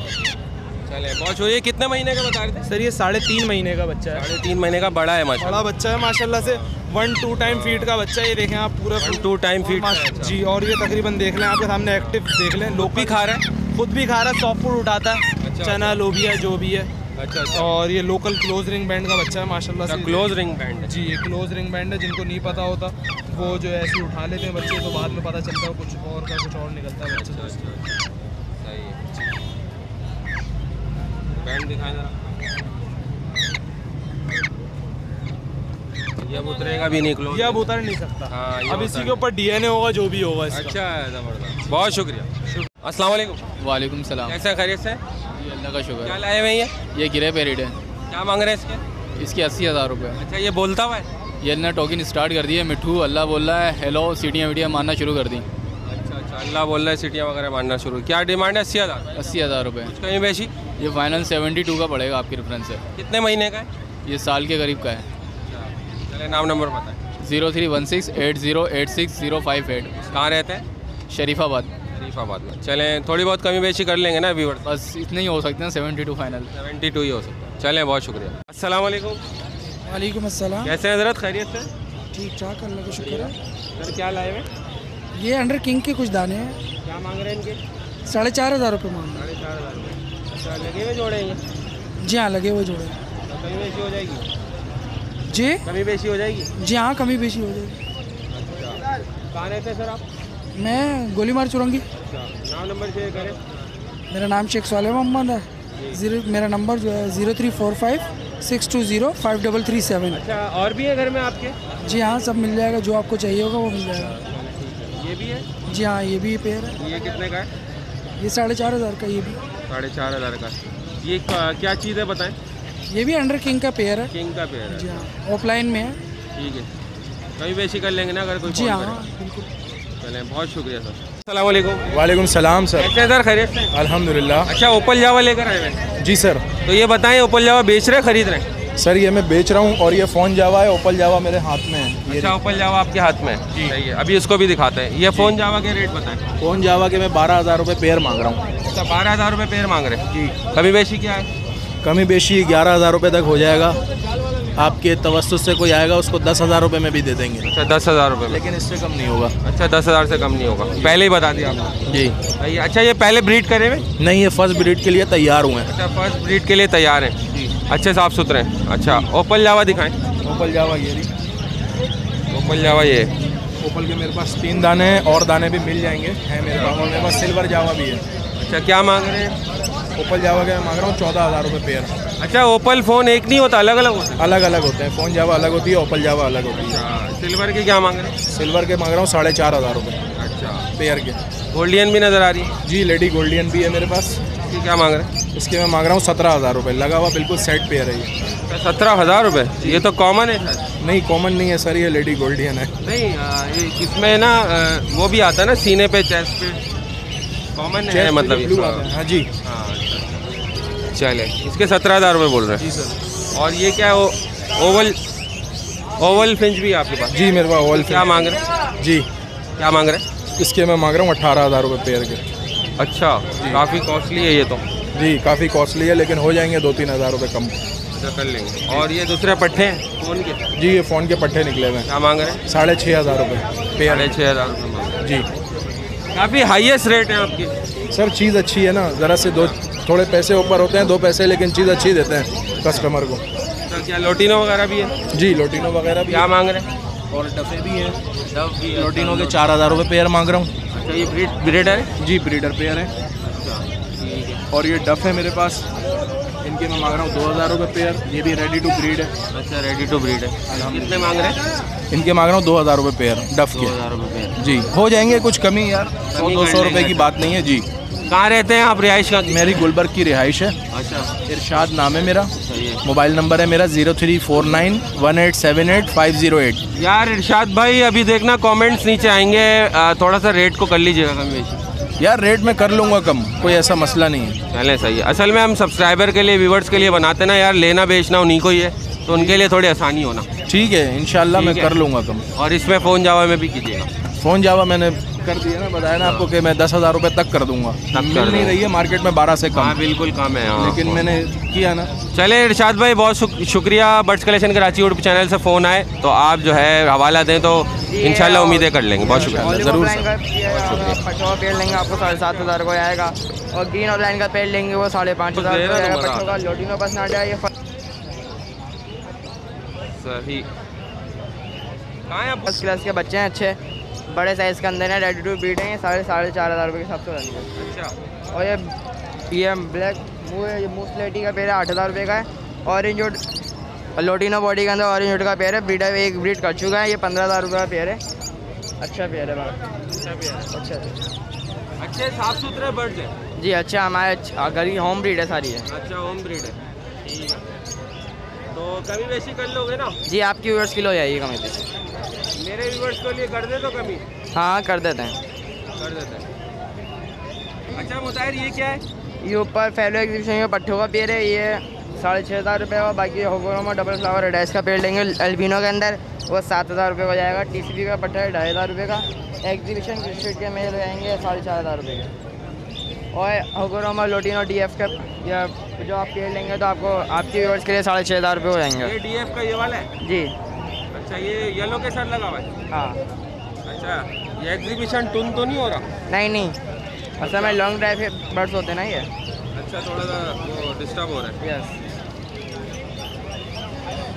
[SPEAKER 1] चलें बहुत शुक्रिया। कितने महीने का बता रहे थे?
[SPEAKER 10] सर ये 3.5 महीने का बच्चा है।
[SPEAKER 1] 3.5 महीने का बड़ा है माशाल्लाह।
[SPEAKER 10] बड़ा बच्चा है माशाल्लाह से। 1-2 टाइम फीड का बच्चा है। ये देखें आप पूरा
[SPEAKER 1] 1-2 टाइम फीड
[SPEAKER 10] जी। और ये तकरीबन देख लें आपके सामने एक्टिव देख लें। लोग
[SPEAKER 1] भी खा रहा है,
[SPEAKER 10] खुद भी खा रहा है, सॉफ्ट फूड उठाता है, चना लोबिया जो भी है।
[SPEAKER 1] अच्छा।
[SPEAKER 10] और ये लोकल क्लोज रिंग बैंड का बच्चा है माशाल्लाह से।
[SPEAKER 1] क्लोज रिंग बैंड है
[SPEAKER 10] जी, ये क्लोज रिंग बैंड है। जिनको नहीं पता होता वो जो है ऐसे उठा लेते हैं बच्चे, तो बाद में पता चलता है कुछ और का कुछ और निकलता है बच्चे से।
[SPEAKER 1] सही है। बैंड दिखाएं जरा। ये अब उतरेगा भी नहीं क्लोज।
[SPEAKER 10] ये अब उतर नहीं सकता।
[SPEAKER 1] हाँ,
[SPEAKER 10] अब इसी के ऊपर डीएनए होगा जो भी होगा इसका।
[SPEAKER 1] अच्छा है, ज़बरदस्त। बहुत शुक्रिया। अस्सलाम वालेकुम।
[SPEAKER 4] वालेकुम सलाम।
[SPEAKER 1] कैसा खैरियत से?
[SPEAKER 4] जी अल्लाह का शुक्र।
[SPEAKER 1] क्या लाए हुए हैं
[SPEAKER 4] ये गिरे पेरिड है।
[SPEAKER 1] क्या मांग रहे हैं इसके?
[SPEAKER 4] इसकी 80,000 रुपये।
[SPEAKER 1] अच्छा ये बोलता हुआ है?
[SPEAKER 4] ये ना टॉकिंग स्टार्ट कर दी है। मिट्ठू अल्लाह बोल रहा है, हेलो, सीटियाँ वीटियाँ मारना शुरू कर दी।
[SPEAKER 1] अच्छा अल्लाह बोल रहा है, सीटियाँ वगैरह मारना शुरू। क्या डिमांड है? 80,000।
[SPEAKER 4] 80,000 रुपये।
[SPEAKER 1] कहीं बेची?
[SPEAKER 4] ये फाइनल 72 का पड़ेगा आपकी रेफरेंस से।
[SPEAKER 1] कितने महीने का है?
[SPEAKER 4] ये साल के करीब का है।
[SPEAKER 1] चले नाम नंबर बताएं।
[SPEAKER 4] 0316 8086058।
[SPEAKER 1] कहाँ रहते हैं?
[SPEAKER 4] शरीफाबाद।
[SPEAKER 1] शरीफाबाद में। चलें थोड़ी बहुत कमी बेची कर लेंगे ना व्यूअर्स?
[SPEAKER 4] बस इतने ही हो सकते हैं। 72 फाइनल।
[SPEAKER 1] 72 ही हो सकता है। चलें बहुत शुक्रिया। अस्सलाम वालेकुम।
[SPEAKER 10] वालेकुम अस्सलाम।
[SPEAKER 1] कैसे हैं हज़रत? खैरियत से?
[SPEAKER 10] ठीक ठाक अल्लाह का शुक्र है।
[SPEAKER 1] सर क्या लाए हुए?
[SPEAKER 10] ये अंडर किंग के कुछ दाने हैं।
[SPEAKER 1] क्या मांग रहे हैं इनके?
[SPEAKER 10] 4,500 रुपये मांग रहे
[SPEAKER 1] 4,500 रुपये। अच्छा लगे हुए जोड़ेंगे?
[SPEAKER 10] हैं। जी हाँ लगे हुए जोड़े।
[SPEAKER 1] कमी बेची हो जाएगी?
[SPEAKER 10] जी
[SPEAKER 1] कमी बेची हो जाएगी?
[SPEAKER 10] जी हाँ कमी बेची हो जाएगी।
[SPEAKER 1] अच्छा कहाँ रहते हैं सर आप?
[SPEAKER 10] मैं गोलीमार चुरंगी।
[SPEAKER 1] अच्छा नाम नंबर शेयर करें।
[SPEAKER 10] मेरा नाम शेख सालेह मोहम्मद है। मेरा नंबर जो है 0345 620 5337।
[SPEAKER 1] अच्छा और भी है घर में आपके?
[SPEAKER 10] जी हाँ सब मिल जाएगा, जो आपको चाहिए होगा वो मिल जाएगा।
[SPEAKER 1] ये भी है?
[SPEAKER 10] जी हाँ ये भी पेयर है।
[SPEAKER 1] ये कितने का है?
[SPEAKER 10] ये 4,500 का। ये भी
[SPEAKER 1] 4,500 का। ये क्या चीज़ है बताएं?
[SPEAKER 10] ये भी अंडर किंग का पेयर है।
[SPEAKER 1] किंग का पेयर है।
[SPEAKER 10] जी हाँ ऑफलाइन में है।
[SPEAKER 1] ठीक है कभी बेची कर लेंगे ना अगर कोई
[SPEAKER 10] जी
[SPEAKER 1] फोन
[SPEAKER 10] हाँ
[SPEAKER 1] करेगा।
[SPEAKER 10] बिल्कुल।
[SPEAKER 1] चलें बहुत शुक्रिया सर। अस्सलाम वालेकुम।
[SPEAKER 11] वालेकुम सलाम सर।
[SPEAKER 1] कैसे हैं सर? खैरियत से?
[SPEAKER 11] अल्हम्दुलिल्लाह।
[SPEAKER 1] अच्छा ओपल जावा लेकर आए हैं?
[SPEAKER 11] जी सर।
[SPEAKER 1] तो ये बताएं ओपल जावा बेच रहे हैं खरीद रहे हैं?
[SPEAKER 11] सर ये मैं बेच रहा हूँ और ये फ़ोन जावा है, ओपल जावा मेरे हाथ में है। ये
[SPEAKER 1] अच्छा ओपल जावा आपके हाथ में है? सही है। अभी इसको भी दिखाते हैं। ये फ़ोन जावा के रेट बताएं।
[SPEAKER 11] फ़ोन जावा के मैं 12,000 रुपये पेयर मांग रहा हूँ।
[SPEAKER 1] अच्छा 12,000 रुपये पेयर मांग रहे हैं जी। कभी बेची क्या है?
[SPEAKER 11] कमी बेशी 11,000 रुपये तक हो जाएगा। आपके तवस्सुत से कोई आएगा उसको 10,000 रुपये में भी दे देंगे।
[SPEAKER 1] अच्छा 10,000 रुपये में?
[SPEAKER 11] लेकिन इससे कम नहीं होगा।
[SPEAKER 1] अच्छा 10,000 से कम नहीं होगा, पहले ही बता दिया आपने।
[SPEAKER 11] जी
[SPEAKER 1] सही है। अच्छा ये पहले ब्रीड करे हुए?
[SPEAKER 11] नहीं, ये फर्स्ट ब्रीड के लिए तैयार हुए हैं।
[SPEAKER 1] अच्छा फर्स्ट ब्रीड के लिए तैयार हैं जी। अच्छे साफ़ सुथरे हैं। अच्छा ओपल जावा दिखाएं।
[SPEAKER 11] ओपल जावा ये रही।
[SPEAKER 1] ओपल जावा ये
[SPEAKER 11] ओपल के मेरे पास 3 दाने हैं और दाने भी मिल जाएंगे हैं मेरे पास। और मेरे पास सिल्वर जावा भी है।
[SPEAKER 1] अच्छा क्या मांग रहे हैं?
[SPEAKER 11] ओपल जावा के मैं मांग रहा हूँ 14,000 रुपये पेयर।
[SPEAKER 1] अच्छा ओपल फ़ोन एक नहीं होता, अलग अलग होता है?
[SPEAKER 11] अलग अलग होते हैं। फ़ोन जावा अलग होती है, ओपल जावा अलग होती है।
[SPEAKER 1] सिल्वर के क्या मांग रहे हैं?
[SPEAKER 11] सिल्वर के मांग रहा हूँ 4,500 रुपये
[SPEAKER 1] अच्छा
[SPEAKER 11] पेयर के।
[SPEAKER 1] गोल्डियन भी नज़र आ रही है?
[SPEAKER 11] जी लेडी गोल्डियन भी है मेरे पास।
[SPEAKER 1] इसकी क्या मांग रहे हैं?
[SPEAKER 11] इसके मैं मांग रहा हूँ 17,000 रुपये लगा हुआ, बिल्कुल सेट पेयर है ये।
[SPEAKER 1] 17,000 रुपये? ये तो कॉमन है सर।
[SPEAKER 11] नहीं कॉमन नहीं है सर, ये लेडी गोल्डियन है।
[SPEAKER 1] नहीं इसमें ना वो भी आता है ना सीने पे, चेस्ट पे, कॉमन है मतलब
[SPEAKER 11] ब्लू आता है। हाँ जी
[SPEAKER 1] हाँ। चले इसके 17,000 रुपये बोल रहे हैं
[SPEAKER 11] जी सर।
[SPEAKER 1] और ये क्या है? ओवल फिंच भी है आपके पास?
[SPEAKER 11] जी मेरे पास ओवल
[SPEAKER 1] क्या मांग रहे हैं?
[SPEAKER 11] जी
[SPEAKER 1] क्या मांग रहे हैं?
[SPEAKER 11] इसके मैं मांग रहा हूँ 18,000 रुपये पेयर के।
[SPEAKER 1] अच्छा, काफ़ी कॉस्टली है ये तो।
[SPEAKER 11] जी काफ़ी कॉस्टली है, लेकिन हो जाएंगे 2-3 हज़ार रुपये कम।
[SPEAKER 1] कर लेंगे। और ये दूसरे पट्टे हैं फ़ोन के?
[SPEAKER 11] जी ये फ़ोन के पट्टे निकले हुए हैं।
[SPEAKER 1] क्या मांग रहे हैं?
[SPEAKER 11] 6,500 रुपये पेयर।
[SPEAKER 1] 6,500 रुपये
[SPEAKER 11] जी
[SPEAKER 1] काफ़ी हाईएस्ट रेट है आपकी।
[SPEAKER 11] सर चीज़ अच्छी है ना, ज़रा से थोड़े पैसे ऊपर होते हैं, 2 पैसे, लेकिन चीज़ अच्छी देते हैं कस्टमर को।
[SPEAKER 1] तो क्या लोटिनो वगैरह भी है?
[SPEAKER 11] जी लोटिनो वगैरह भी।
[SPEAKER 1] क्या मांग रहे हैं?
[SPEAKER 11] और डफे भी हैं।
[SPEAKER 1] डव भी है।
[SPEAKER 11] लोटिनो के 4,000 रुपये पेयर मांग रहा हूँ।
[SPEAKER 1] अच्छा, ये ब्रीडर है?
[SPEAKER 11] जी ब्रीडर पेयर है। और ये डफ है मेरे पास, इनके मैं मांग रहा हूँ 2,000 रुपये पेयर। ये भी रेडी टू ब्रीड है।
[SPEAKER 1] अच्छा, रेडी टू ब्रीड है। कितने मांग रहे हैं?
[SPEAKER 11] इनके मांग रहा हूँ 2,000 रुपये पेयर डफ के।
[SPEAKER 1] 2,000 रुपये पेयर।
[SPEAKER 11] जी हो जाएंगे कुछ कमी यार, 100-200 रुपये की बात नहीं है। जी
[SPEAKER 1] कहाँ रहते हैं आप? रिहाइश का?
[SPEAKER 11] मेरी गुलबर्ग की रिहाइश है।
[SPEAKER 1] अच्छा,
[SPEAKER 11] इरशाद नाम है मेरा।
[SPEAKER 1] सही है।
[SPEAKER 11] मोबाइल नंबर है मेरा 03491878
[SPEAKER 1] यार इरशाद भाई, अभी देखना कमेंट्स नीचे आएंगे, थोड़ा सा रेट को कर लीजिएगा कम बेशी।
[SPEAKER 11] यार रेट में कर लूँगा कम, कोई ऐसा मसला नहीं है।
[SPEAKER 1] चलें, सही है। असल में हम सब्सक्राइबर के लिए, व्यूवर्स के लिए बनाते ना यार, लेना बेचना उन्हीं को ही है, तो उनके लिए थोड़ी आसानी होना।
[SPEAKER 11] ठीक है, इंशाल्लाह मैं कर लूँगा कम।
[SPEAKER 1] और इसमें फ़ोन जावा में भी कीजिएगा।
[SPEAKER 11] फ़ोन जावा मैंने कर दिया ना, बताया ना आपको कि मैं 10,000 रुपये तक कर दूंगा। मिल नहीं रही है मार्केट में 12 से कम।
[SPEAKER 1] हाँ बिल्कुल कम है,
[SPEAKER 11] लेकिन मैंने किया ना।
[SPEAKER 1] चले इरशाद भाई, बहुत शुक्रिया। Birds collection Karachi YouTube channel से फ़ोन आए तो आप जो है हवाला दें तो इंशाल्लाह उम्मीदें कर लेंगे। बहुत शुक्रिया।
[SPEAKER 11] ज़रूर
[SPEAKER 3] पटवा पेड़ लेंगे आपको 7,500 को आएगा, और ग्रीन और लाइन का पेड़ लेंगे वो 5,500 का आएगा। पटवा का लोटिनो बस ना जाए।
[SPEAKER 1] सही। कहाँ है?
[SPEAKER 3] फर्स्ट क्लास के बच्चे हैं, अच्छे बड़े साइज़ के अंदर है, रेडी टू ब्रीड हैं। ये 4,500 रुपये के हिसाब से रहेंगे।
[SPEAKER 1] अच्छा।
[SPEAKER 3] और ये ब्लैक मुँह है, ये मुँह स्लेटी का पेड़ है, 8,000 रुपये का है। ऑरेंज और लोटिनो बॉडी के अंदर ऑरेंज वुड का पेड़ है, ब्रीडर एक ब्रीड कर चुका है। ये 15,000 रुपये का पेड़ है। अच्छा पेड़ है बात।
[SPEAKER 1] अच्छा पेड़ है।
[SPEAKER 3] अच्छा
[SPEAKER 1] अच्छे साफ़ सुथरे बर्ड्स हैं।
[SPEAKER 3] जी अच्छा, हमारे घर की होम ब्रीड है सारी है।
[SPEAKER 1] अच्छा, होम ब्रीड है। ठीक है, तो कमी बेशी कर लोगे ना?
[SPEAKER 3] जी आपकी व्यूअर्स किलो जाइए कमी बेशी।
[SPEAKER 1] मेरे व्यूअर्स के लिए कर दे तो कमी?
[SPEAKER 3] हाँ कर देते हैं,
[SPEAKER 1] कर देते हैं। अच्छा मुताहिर, ये क्या है?
[SPEAKER 3] ये ऊपर फैलो एग्जीबिशन में पट्ठों का पेड़ है, ये 6,500 रुपये का। बाकी होगोरोमा डबल फ्लावर रेडाइस का पेड़ लेंगे एल्बिनो के अंदर, वो 7,000 रुपये हो जाएगा। TCP का पट्टा है 2,500 रुपये का। एग्जीबिशन स्ट्रीट के मेल जाएंगे 4,500 रुपये के। और होगोरोमा लोटिनो DF का या जो आप पेड़ लेंगे तो आपको आपके व्यूअर्स के लिए 6,500 रुपये हो जाएंगे।
[SPEAKER 1] ये DF का ये वाला है?
[SPEAKER 3] जी।
[SPEAKER 1] अच्छा, ये येलो के साथ लगा हुआ है?
[SPEAKER 3] हाँ।
[SPEAKER 1] अच्छा, ये एग्जीबिशन टून तो नहीं हो रहा?
[SPEAKER 3] नहीं, असल में लॉन्ग ड्राइव बर्ड्स होते हैं ना ये।
[SPEAKER 1] अच्छा, थोड़ा सा वो डिस्टर्ब हो रहा है।
[SPEAKER 3] यस।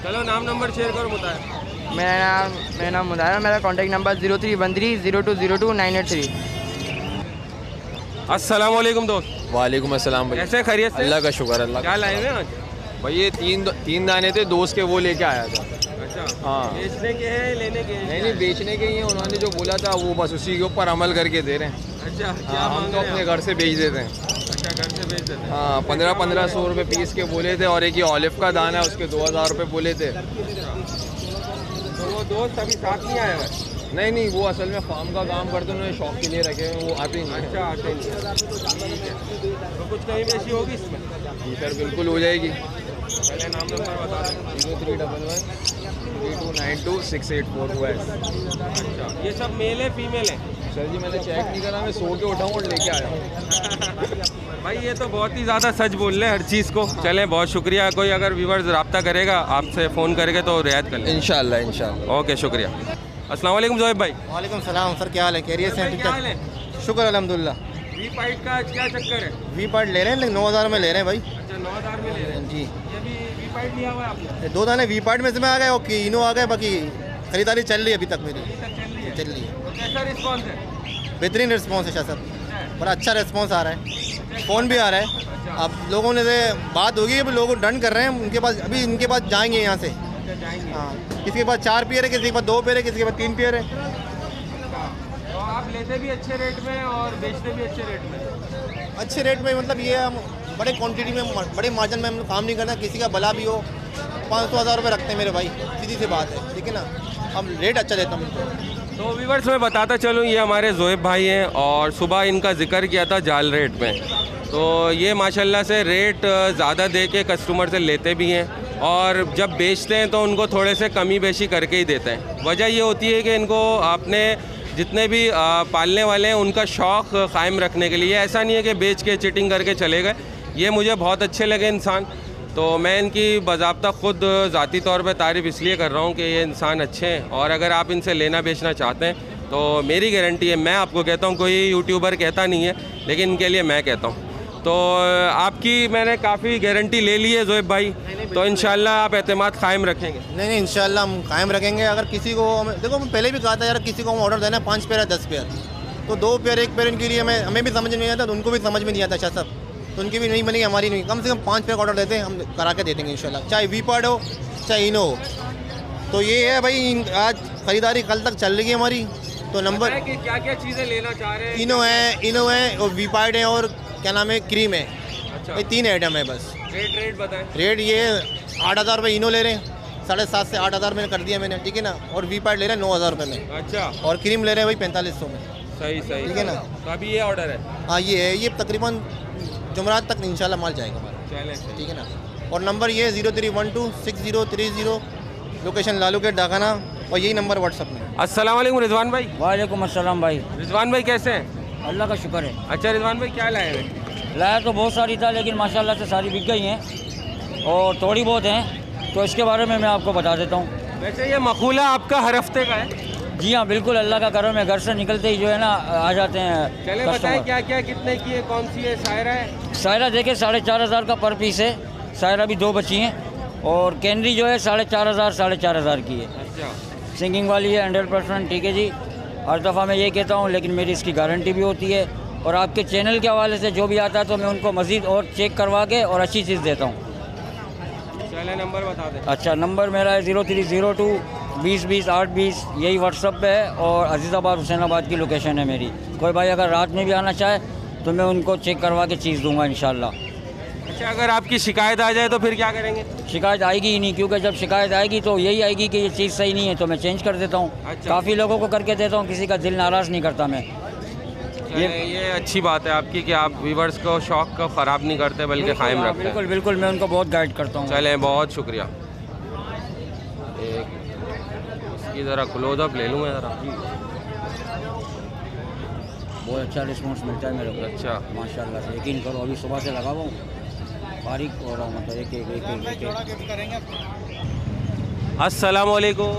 [SPEAKER 1] चलो नाम नंबर शेयर करो मुताहिर।
[SPEAKER 3] मेरा नाम मुताहिर है। मेरा कॉन्टैक्ट नंबर 0313020983।
[SPEAKER 1] अस्सलाम वालेकुम दोस्त।
[SPEAKER 7] वालेकुम अस्सलाम भाई।
[SPEAKER 1] कैसे खैरियत से?
[SPEAKER 7] अल्लाह का शुक्र। अल्लाह
[SPEAKER 1] क्या लाए हुए आज?
[SPEAKER 7] भाई ये तीन दाने थे दोस्त के, वो लेके आया था।
[SPEAKER 1] अच्छा,
[SPEAKER 7] हाँ।
[SPEAKER 1] बेचने के हैं लेने के हैं?
[SPEAKER 7] नहीं बेचने के ही हैं, उन्होंने जो बोला था वो बस उसी के ऊपर अमल करके दे रहे हैं।
[SPEAKER 1] अच्छा, क्या
[SPEAKER 7] हम तो अपने घर से बेच देते हैं।
[SPEAKER 1] अच्छा, घर से बेच देते हैं।
[SPEAKER 7] हाँ 1500 रुपये पीस के बोले थे, और एक ये ऑलिव का दाना है उसके 2,000 रुपये बोले थे।
[SPEAKER 1] तो वो दोस्त अभी साथ नहीं आया है?
[SPEAKER 7] नहीं वो असल में फार्म का काम करते हैं, उन्होंने शौक के लिए रखे हैं, वो आते ही नहीं।
[SPEAKER 1] अच्छा, आते नहीं। तो कुछ कहीं बेची होगी इसमें?
[SPEAKER 7] जी सर बिल्कुल हो जाएगी।
[SPEAKER 1] पहले नाम नंबर बता दें।
[SPEAKER 7] 031132684684।
[SPEAKER 1] अच्छा, ये सब मेल है फीमेल है?
[SPEAKER 7] सर जी मैंने चेक नहीं करा, मैं सो के उठाऊँ और लेके आया हूँ।
[SPEAKER 1] भाई ये तो बहुत ही ज़्यादा सच बोल रहे हैं हर चीज़ को। चलें, बहुत शुक्रिया। कोई अगर व्यूवर्स रब्ता करेगा आपसे फ़ोन करेगा तो रियायत कर लें
[SPEAKER 7] इंशाल्लाह।
[SPEAKER 1] ओके, शुक्रिया। अस्सलाम वालेकुम ज़ोएब भाई।
[SPEAKER 9] वालेकुम सलाम सर, क्या हाल है? खैरियत से?
[SPEAKER 1] क्या हाल है?
[SPEAKER 9] शुक्र अल्हम्दुलिल्लाह।
[SPEAKER 1] वी पाइट का आज क्या चक्कर है?
[SPEAKER 9] वी पार्ट ले रहे हैं, लेकिन 9,000 में ले रहे हैं भाई।
[SPEAKER 1] अच्छा, 9,000 में ले रहे हैं
[SPEAKER 9] जी।
[SPEAKER 1] ये भी वी पाइट लिया हुआ है आपने?
[SPEAKER 9] 2 दाने वी पार्ट में से में आ गए और इनो आ गए, बाकी खरीदारी चल रही है अभी तक मेरी। चल रही है।
[SPEAKER 1] तो कैसा रिस्पॉन्स है?
[SPEAKER 9] बेहतरीन रिस्पॉन्स है शाह साहब, बड़ा अच्छा रिस्पॉन्स आ रहा है। फ़ोन भी आ रहा है। अब लोगों ने से बात होगी, अभी लोग डन कर रहे हैं उनके पास, अभी इनके पास जाएंगे यहाँ से। हाँ, किसी के पास 4 पेयर है, किसी के पास 2 पेयर है, किसी के पास 3 पेयर है।
[SPEAKER 1] तो आप लेते भी अच्छे रेट में और बेचते भी अच्छे रेट में?
[SPEAKER 9] अच्छे रेट में मतलब ये हम बड़े क्वांटिटी में, बड़े मार्जिन में हम लोग काम नहीं करना। किसी का भला भी हो 500-1000 रुपये रखते हैं मेरे भाई, सीधी सी बात है, ठीक है ना। हम रेट अच्छा देता हूँ उनको।
[SPEAKER 1] तो व्यूवर्स मैं बताता चलूँ, ये हमारे ज़ोएब भाई हैं और सुबह इनका जिक्र किया था जाल रेट में। तो ये माशाल्लाह से रेट ज़्यादा दे के कस्टमर से लेते भी हैं, और जब बेचते हैं तो उनको थोड़े से कमी बेशी करके ही देते हैं। वजह ये होती है कि इनको आपने जितने भी पालने वाले हैं उनका शौक़ कायम रखने के लिए। ऐसा नहीं है कि बेच के चिटिंग करके चले गए। ये मुझे बहुत अच्छे लगे इंसान, तो मैं इनकी बाज़ाब्ता ख़ुद ज़ाती तौर पे तारीफ़ इसलिए कर रहा हूँ कि ये इंसान अच्छे हैं। और अगर आप इनसे लेना बेचना चाहते हैं तो मेरी गारंटी है, मैं आपको कहता हूँ, कोई यूट्यूबर कहता नहीं है लेकिन इनके लिए मैं कहता हूँ। तो आपकी मैंने काफ़ी गारंटी ले ली है ज़ोएब भाई, तो इंशाल्लाह आप एतमाद कायम रखेंगे?
[SPEAKER 9] नहीं इंशाल्लाह हम कायम रखेंगे। अगर किसी को देखो, मैं पहले भी कहा था यार, किसी को हम ऑर्डर देना है 5 पेयर या 10 पेयर, तो 2 पेयर 1 पेयर इनके लिए हमें भी समझ में नहीं आता, तो उनको भी समझ में नहीं आता शाह साहब, तो उनकी भी नहीं बनेगी, हमारी नहीं। कम से कम 5 पेयर का ऑर्डर देते हैं, हम करा के दे देंगे इंशाल्लाह, चाहे वी-पार्ड हो चाहे इनो हो। तो ये है भाई, आज ख़रीदारी कल तक चल रही है हमारी। तो नंबर
[SPEAKER 1] क्या क्या चीज़ें लेना चाह रहे हैं?
[SPEAKER 9] इनो है और वी-पार्ड है और क्या नाम है, क्रीम है।
[SPEAKER 1] अच्छा,
[SPEAKER 9] ये 3 आइटम है बस।
[SPEAKER 1] रेट बताएं।
[SPEAKER 9] रेट ये 8,000 रुपये इनो ले रहे हैं, 7,500 से 8,000 में कर दिया मैंने, ठीक है ना। और वी-पार्ड ले रहे हैं 9,000 रुपये में।
[SPEAKER 1] अच्छा,
[SPEAKER 9] और क्रीम ले रहे हैं भाई 4500 में।
[SPEAKER 1] सही,
[SPEAKER 9] ठीक है ना।
[SPEAKER 1] तो अभी ये ऑर्डर है?
[SPEAKER 9] हाँ ये है, ये तकरीबन जुमरात तक इंशाल्लाह माल जाएगा हमारा।
[SPEAKER 1] चले,
[SPEAKER 9] ठीक है ना। और नंबर ये 03126030, लोकेशन लालू गेट डाकाना, और यही नंबर व्हाट्सअप में।
[SPEAKER 1] अस्सलाम वालेकुम रिजवान भाई।
[SPEAKER 12] वालेकुम अस्सलाम भाई।
[SPEAKER 1] रिजवान भाई कैसे हैं?
[SPEAKER 12] अल्लाह का शुक्र है।
[SPEAKER 1] अच्छा रिजवान भाई, क्या लाए हुए?
[SPEAKER 12] लाया तो बहुत सारी था, लेकिन माशाल्लाह से सारी बिक गई हैं और थोड़ी बहुत हैं, तो इसके बारे में मैं आपको बता देता हूँ।
[SPEAKER 1] वैसे ये मखूला आपका हर हफ्ते का है?
[SPEAKER 12] जी हाँ बिल्कुल, अल्लाह का करम है, घर से निकलते ही जो है ना आ जाते हैं।
[SPEAKER 1] चले बताएं क्या क्या कितने की है, कौन सी है? सायरा है?
[SPEAKER 12] सायरा देखे 4,500 का पर पीस है, सायरा भी 2 बची हैं, और कैनरी जो है 4,500 की है।
[SPEAKER 1] अच्छा,
[SPEAKER 12] सिंगिंग वाली है 100%, ठीक है जी। हर दफ़ा मैं ये कहता हूँ, लेकिन मेरी इसकी गारंटी भी होती है, और आपके चैनल के हवाले से जो भी आता है तो मैं उनको मज़ीद और चेक करवा के और अच्छी चीज़ देता हूँ।
[SPEAKER 1] चले नंबर बता दें।
[SPEAKER 12] अच्छा, नंबर मेरा है 0302 2020 820, यही व्हाट्सअप पे है, और अजीज़ाबाद हुसैनाबाद की लोकेशन है मेरी। कोई भाई अगर रात में भी आना चाहे तो मैं उनको चेक करवा के चीज़ दूंगा इंशाल्लाह।
[SPEAKER 1] अच्छा, अगर आपकी शिकायत आ जाए तो फिर क्या करेंगे?
[SPEAKER 12] शिकायत आएगी ही नहीं, क्योंकि जब शिकायत आएगी तो यही आएगी कि ये चीज़ सही नहीं है, तो मैं चेंज कर देता हूँ।
[SPEAKER 1] अच्छा।
[SPEAKER 12] काफ़ी लोगों को करके देता हूँ, किसी का दिल नाराज़ नहीं करता मैं।
[SPEAKER 1] ये अच्छी बात है आपकी कि आप व्यूवर्स को शौक़ को ख़राब नहीं करते बल्कि कायम रखते हैं।
[SPEAKER 12] बिल्कुल बिल्कुल, मैं उनको बहुत गाइड करता हूँ।
[SPEAKER 1] चलें, बहुत शुक्रिया। एक इसकी ज़रा क्लोजअप ले लूँ मैं ज़रा।
[SPEAKER 12] बहुत अच्छा रिस्पॉन्स मिलता है मेरे को।
[SPEAKER 1] अच्छा,
[SPEAKER 12] माशाल्लाह से, यकीन करो अभी सुबह से लगा हुआ हूँ, फारिग हो रहा हूँ, मतलब एक।
[SPEAKER 1] अस्सलाम वालेकुम।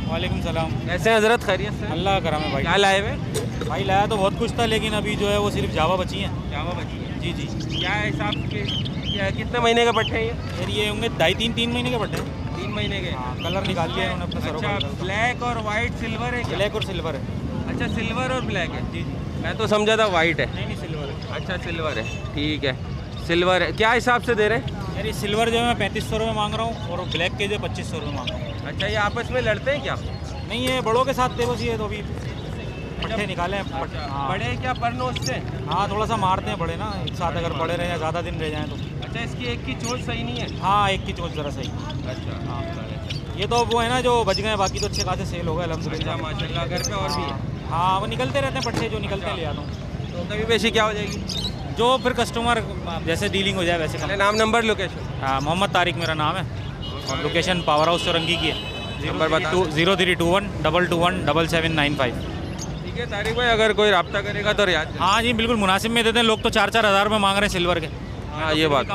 [SPEAKER 13] वालेकुम सलाम।
[SPEAKER 1] कैसे हैं हज़रत? खैरियत से?
[SPEAKER 13] अल्लाह का करम है भाई।
[SPEAKER 1] क्या लाए हुए?
[SPEAKER 13] भाई लाया तो बहुत कुछ था, लेकिन अभी जो है वो सिर्फ जावा बची हैं।
[SPEAKER 1] जावा बची है?
[SPEAKER 13] जी जी।
[SPEAKER 1] क्या हिसाब के, क्या कितने महीने के पट्टे हैं ये?
[SPEAKER 13] यार ये होंगे 2.5-3 महीने के पट्टे हैं।
[SPEAKER 1] 3 महीने के?
[SPEAKER 13] हाँ, कलर निकाल लिया है उन्होंने अपना सरों का।
[SPEAKER 1] अच्छा, ब्लैक और वाइट सिल्वर है?
[SPEAKER 13] ब्लैक और सिल्वर है।
[SPEAKER 1] अच्छा, सिल्वर और ब्लैक है?
[SPEAKER 13] जी जी।
[SPEAKER 1] मैं तो समझा था वाइट है।
[SPEAKER 13] नहीं सिल्वर है।
[SPEAKER 1] अच्छा, सिल्वर है, ठीक है, सिल्वर है। क्या हिसाब से दे रहे हैं?
[SPEAKER 13] यार ये सिल्वर जो है मैं 3500 रुपये मांग रहा हूँ, और ब्लैक के जो 2500 रुपये मांग रहा हूँ।
[SPEAKER 1] अच्छा, ये आपस में लड़ते हैं क्या?
[SPEAKER 13] नहीं, ये बड़ों के साथ थे बस, ये तो अभी पट्टे निकाले हैं। हाँ।
[SPEAKER 1] बड़े क्या परनोस से?
[SPEAKER 13] हाँ, थोड़ा सा मारते हैं बड़े ना, एक साथ अगर पड़े रहे या ज़्यादा दिन रह जाएँ तो।
[SPEAKER 1] अच्छा, इसकी एक की चोट सही नहीं है?
[SPEAKER 13] हाँ, एक की चोट ज़रा सही।
[SPEAKER 1] अच्छा,
[SPEAKER 13] हाँ, ये तो वो है ना जो बच गए, बाकी तो अच्छे खासे सेल हो गए अल्हम्दुलिल्लाह।
[SPEAKER 1] माशाल्लाह। घर पे और भी है?
[SPEAKER 13] हाँ, वो निकलते रहते हैं पट्टे, जो निकलते हैं ले आता हूँ।
[SPEAKER 1] तो कभी पेशी क्या हो जाएगी?
[SPEAKER 13] जो फिर कस्टमर जैसे डीलिंग हो जाए वैसे।
[SPEAKER 1] नाम नंबर लोकेशन?
[SPEAKER 13] हाँ, मोहम्मद तारिक मेरा नाम है, और लोकेशन पावर हाउस चौरंगी की है।
[SPEAKER 1] नंबर बता।
[SPEAKER 13] 0321 221 7795।
[SPEAKER 1] ठीक है तारिक भाई, अगर कोई रब्ता करेगा तो रियायत?
[SPEAKER 13] हाँ जी बिल्कुल, मुनासिब में देते हैं। लोग तो 4-4 हज़ार में मांग रहे हैं सिल्वर के।
[SPEAKER 1] हाँ, ये बात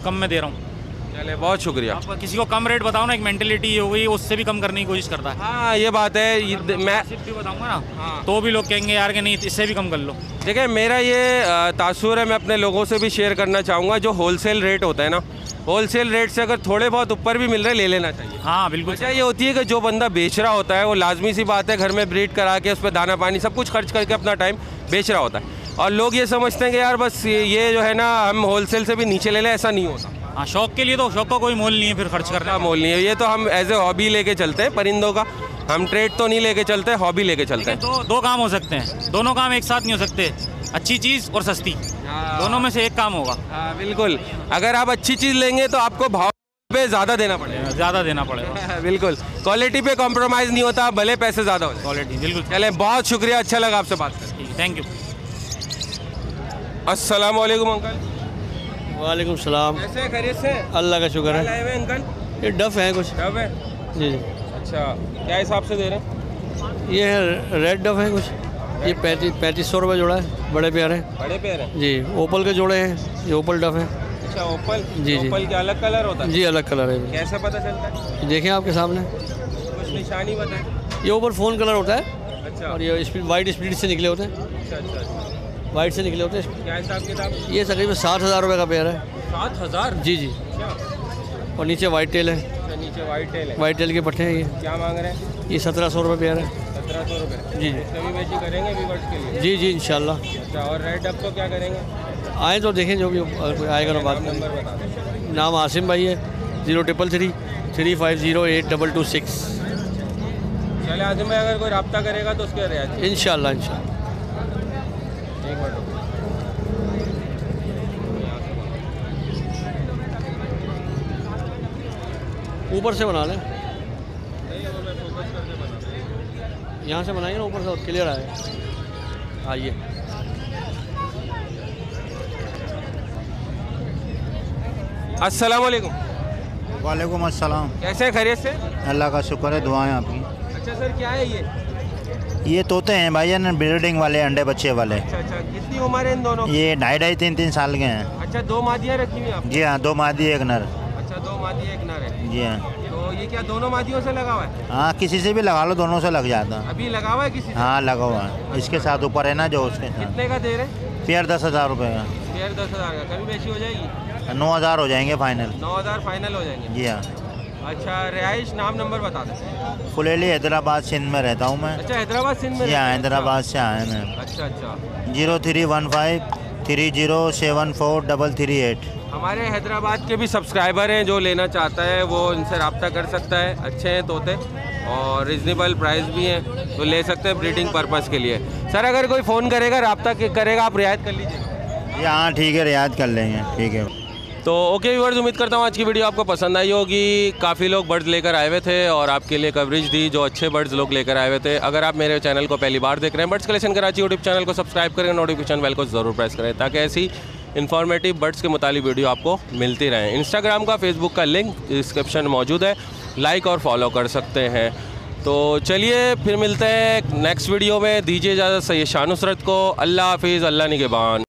[SPEAKER 13] कम में दे रहा हूँ।
[SPEAKER 1] चले, बहुत शुक्रिया।
[SPEAKER 13] आप किसी को कम रेट बताओ ना, एक मेंटेलिटी हो गई, उससे भी कम करने की कोशिश करता है।
[SPEAKER 1] हाँ, ये बात है। मैं
[SPEAKER 13] भी बताऊंगा ना, तो भी लोग कहेंगे यार कि नहीं, इससे भी कम कर लो।
[SPEAKER 1] देखिए, मेरा ये तासुर है, मैं अपने लोगों से भी शेयर करना चाहूँगा। जो होलसेल रेट होता है ना, होलसेल रेट से अगर थोड़े बहुत ऊपर भी मिल रहे ले लेना चाहिए।
[SPEAKER 13] हाँ बिल्कुल।
[SPEAKER 1] वजह ये होती है कि जो बंदा बेच रहा होता है वो लाजमी सी बात है घर में ब्रीड करा के उस पर दाना पानी सब कुछ खर्च करके अपना टाइम बेच रहा होता है, और लोग ये समझते हैं कि यार बस ये जो है ना हम होलसेल से भी नीचे ले लें, ऐसा नहीं होता।
[SPEAKER 13] हाँ, शौक के लिए तो शौक का कोई मोल नहीं है, फिर खर्च करने का
[SPEAKER 1] मोल नहीं है। ये तो हम एज ए हॉबी लेके चलते हैं परिंदों का, हम ट्रेड तो नहीं लेके चलते, हॉबी लेके चलते हैं।
[SPEAKER 13] दो काम हो सकते हैं, दोनों काम एक साथ नहीं हो सकते, अच्छी चीज़ और सस्ती, दोनों में से एक काम होगा।
[SPEAKER 1] हाँ बिल्कुल, अगर आप अच्छी चीज़ लेंगे तो आपको भाव पे ज़्यादा देना पड़ेगा। बिल्कुल, क्वालिटी पे कॉम्प्रोमाइज़ नहीं होता, भले पैसे ज़्यादा हो।
[SPEAKER 13] क्वालिटी बिल्कुल।
[SPEAKER 1] चलें, बहुत शुक्रिया, अच्छा लगा आपसे बात करके।
[SPEAKER 13] Thank you.
[SPEAKER 1] अस्सलाम वालेकुम अंकल।
[SPEAKER 14] वालेकुम सलाम।
[SPEAKER 1] कैसे हैं? खैरियत से?
[SPEAKER 14] अल्लाह का शुक्र है।
[SPEAKER 1] लाए हुए अंकल?
[SPEAKER 14] ये डफ है कुछ।
[SPEAKER 1] डफ है?
[SPEAKER 14] जी।
[SPEAKER 1] अच्छा, क्या हिसाब से दे रहे हैं?
[SPEAKER 14] ये है रेड डफ है कुछ, ये 3500 रुपये जोड़ा है, बड़े प्यारे हैं।
[SPEAKER 1] बड़े पेयर हैं
[SPEAKER 14] जी। ओपल के जोड़े हैं, ये ओपल डफ है।
[SPEAKER 1] अच्छा ओपल।
[SPEAKER 14] जी जी।
[SPEAKER 1] ओपल के अलग कलर होता है?
[SPEAKER 14] जी अलग कलर है।
[SPEAKER 1] कैसे पता चलता है?
[SPEAKER 14] देखें आपके सामने,
[SPEAKER 1] कुछ निशानी बताएं।
[SPEAKER 14] ये ऊपर फ़ोन कलर होता है।
[SPEAKER 1] अच्छा।
[SPEAKER 14] और ये वाइट स्प्लिट से निकले होते हैं।
[SPEAKER 1] अच्छा अच्छा।
[SPEAKER 14] वाइट से निकले होते हैं।
[SPEAKER 1] क्या हिसाब किताब?
[SPEAKER 14] ये तकरीबन 7000 रुपये का पेयर है।
[SPEAKER 1] 7000?
[SPEAKER 14] जी जी।
[SPEAKER 1] अच्छा।
[SPEAKER 14] और नीचे वाइट टेल है।
[SPEAKER 1] अच्छा नीचे वाइट टेल है।
[SPEAKER 14] वाइट टेल के पट्टे हैं ये।
[SPEAKER 1] क्या मांग रहे हैं?
[SPEAKER 14] ये 1700 रुपये पेयर है।
[SPEAKER 1] 1700 रुपये।
[SPEAKER 14] जी।
[SPEAKER 1] कभी बेची करेंगे व्यूअर्स के लिए?
[SPEAKER 14] जी जी इंशाल्लाह।
[SPEAKER 1] अच्छा और रेड डब को क्या करेंगे?
[SPEAKER 14] आए तो देखें, जो भी अगर कोई आएगा तो बात
[SPEAKER 1] नंबर बता दें।
[SPEAKER 14] नाम आसिम भाई है, 0333 3508226।
[SPEAKER 1] चले आजिम भाई, अगर कोई रब्ता करेगा तो उसके रियायत
[SPEAKER 14] इंशाल्लाह इंशाल्लाह।
[SPEAKER 1] एक मिनट।
[SPEAKER 14] ऊपर से बना लें, यहाँ से बनाएंगे ना, ऊपर से क्लियर आएगा। आइए।
[SPEAKER 1] अस्सलाम वालेकुम।
[SPEAKER 15] वालेकुम अस्सलाम।
[SPEAKER 1] कैसे हैं, खैरियत से?
[SPEAKER 15] अल्लाह का शुक्र है, दुआएं आपकी।
[SPEAKER 1] अच्छा सर, क्या है ये?
[SPEAKER 15] तोते हैं भाईजान, ब्रीडिंग वाले, अंडे बच्चे वाले।
[SPEAKER 1] अच्छा अच्छा। कितनी उम्र है इन दोनों?
[SPEAKER 15] ये 2.5-3 साल के हैं।
[SPEAKER 1] अच्छा, 2 मादियाँ रखी हुई हैं आप?
[SPEAKER 15] जी हाँ, 2 मादी 1 नर।
[SPEAKER 1] अच्छा, 2 मादी 1 नर है।
[SPEAKER 15] जी हाँ।
[SPEAKER 1] तो ये क्या दोनों मादियों से लगा हुआ है?
[SPEAKER 15] हाँ, किसी से भी लगा लो, दोनों से लग जाता है।
[SPEAKER 1] अभी लगा हुआ है किसी से?
[SPEAKER 15] हाँ लगा हुआ है, इसके साथ ऊपर है ना जो उसके साथ।
[SPEAKER 1] कितने का दे रहे हैं?
[SPEAKER 15] पेयर 10,000 रुपये का।
[SPEAKER 1] पेयर 10,000 का। कभी बेची हो जाएगी?
[SPEAKER 15] 9,000 हो जाएंगे फाइनल।
[SPEAKER 1] 9,000 फाइनल हो जाएंगे?
[SPEAKER 15] जी हाँ।
[SPEAKER 1] अच्छा, रिहाइश नाम नंबर बता दें।
[SPEAKER 15] फुलेली हैदराबाद सिंध में रहता हूँ मैं।
[SPEAKER 1] अच्छा, हैदराबाद सिंध में?
[SPEAKER 15] जी हाँ, हैदराबाद से आए मैं।
[SPEAKER 1] अच्छा अच्छा।
[SPEAKER 15] 0315 30743338।
[SPEAKER 1] हमारे हैदराबाद के भी सब्सक्राइबर हैं, जो लेना चाहता है वो इनसे रब्ता कर सकता है। अच्छे हैं तोते और रिजनेबल प्राइस भी हैं, तो ले सकते हैं ब्रीडिंग पर्पज़ के लिए। सर अगर कोई फ़ोन करेगा, रब्ता करेगा, आप रियायत कर लीजिएगा?
[SPEAKER 15] हाँ ठीक है, रियायत कर लेंगे। ठीक है।
[SPEAKER 1] तो ओके व्यूअर्स, उम्मीद करता हूँ आज की वीडियो आपको पसंद आई होगी। काफ़ी लोग बर्ड्स लेकर आए हुए थे और आपके लिए कवरेज दी, जो अच्छे बर्ड्स लोग लेकर आए हुए थे। अगर आप मेरे चैनल को पहली बार देख रहे हैं, birds collection Karachi YouTube channel को सब्सक्राइब करें, नोटिफिकेशन बेल को ज़रूर प्रेस करें, ताकि ऐसी इन्फॉर्मेटिव बर्ड्स के मुतालिक वीडियो आपको मिलती रहें। इंस्टाग्राम का, फेसबुक का लिंक डिस्क्रिप्शन में मौजूद है, लाइक और फॉलो कर सकते हैं। तो चलिए फिर मिलते हैं नेक्स्ट वीडियो में। दीजिए इजाज़त सैयद शाह नुसरत को। अल्लाह हाफिज़, अल्लाह निगहबान।